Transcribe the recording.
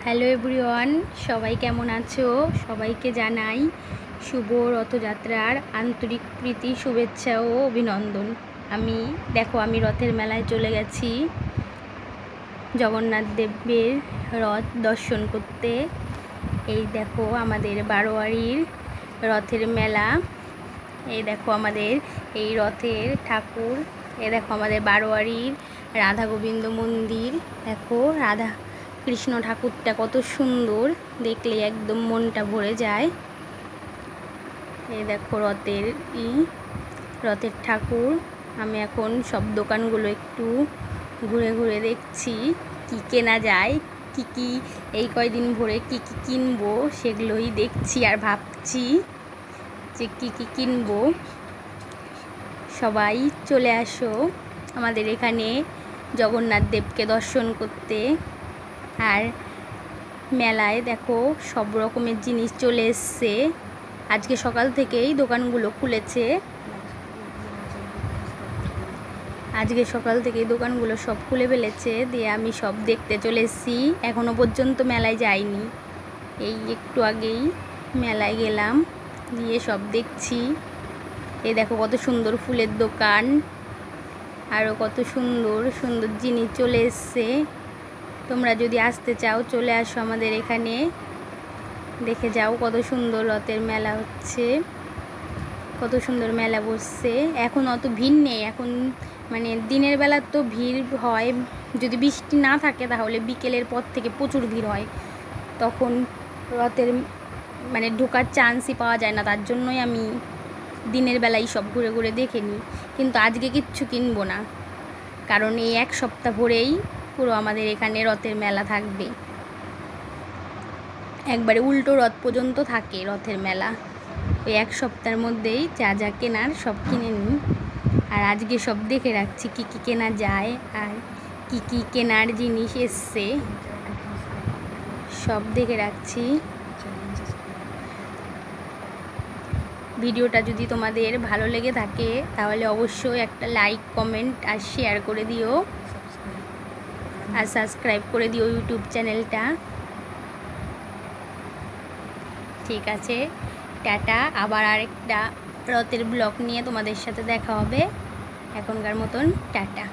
Hello everyone, সবাই কেমন আছো? সবাইকে জানাই শুভ রথযাত্রার আন্তরিক প্রীতি, শুভেচ্ছা ও অভিনন্দন। আমি রথের মেলায় চলে গেছি জগন্নাথ দেবের রথ দর্শন করতে। এই দেখো আমাদের বারোয়ারির রথের মেলা। এই দেখো আমাদের এই রথের ঠাকুর। এই দেখো আমাদের বারোয়ারির রাধা গোবিন্দ মন্দির। দেখো রাধা কৃষ্ণ ঠাকুরটা কত সুন্দর, দেখলে একদম মনটা ভরে যায়। এই দেখো রথের ঠাকুর। আমি এখন সব দোকানগুলো একটু ঘুরে ঘুরে দেখছি কি কেনা যায়, কি এই কয়দিন ভরে কি কিনবো সেগুলোই দেখছি আর ভাবছি যে কি কিনবো। সবাই চলে আসো আমাদের এখানে জগন্নাথ দেবকে দর্শন করতে। আর মেলায় দেখো সব রকমের জিনিস চলে এসছে। আজকে সকাল থেকেই দোকানগুলো খুলেছে। সব খুলে ফেলেছে। দিয়ে আমি সব দেখতে চলে এসেছি। এখনও পর্যন্ত মেলায় যাইনি, এই একটু আগেই মেলায় গেলাম, গিয়ে সব দেখছি। এই দেখো কত সুন্দর ফুলের দোকান, আরও কত সুন্দর সুন্দর জিনিস চলে এসছে। তোমরা যদি আসতে চাও চলে আসো আমাদের এখানে, দেখে যাও কত সুন্দর রথের মেলা হচ্ছে, কত সুন্দর মেলা বসছে। এখন অত ভিড় নেই, এখন মানে দিনের বেলা তো ভিড় হয়, যদি বৃষ্টি না থাকে তাহলে বিকেলের পর থেকে প্রচুর ভিড় হয়, তখন রথের মানে ঢোকার চান্সই পাওয়া যায় না। তার জন্যই আমি দিনের বেলায় সব ঘুরে ঘুরে দেখে নিই। কিন্তু আজকে কিচ্ছু কিনবো না, কারণ এই এক সপ্তাহ ভরেই পুরো আমাদের এখানে রথের মেলা থাকবে। একবারে উল্টো রথ পর্যন্ত থাকে রথের মেলা। ওই এক সপ্তাহের মধ্যেই যা যা কেনার সব কিনে নিই। আর আজকে সব দেখে রাখছি কি কেনা যায় আর কি কেনার জিনিস এসছে, সব দেখে রাখছি। ভিডিওটা যদি তোমাদের ভালো লেগে থাকে তাহলে অবশ্যই একটা লাইক, কমেন্ট আর শেয়ার করে দিও, আর সাবস্ক্রাইব করে দিও ইউটিউব চ্যানেলটা। ঠিক আছে, টাটা। আবার আরেকটা রথের ব্লগ নিয়ে তোমাদের সাথে দেখা হবে। এখনকার মতন টাটা।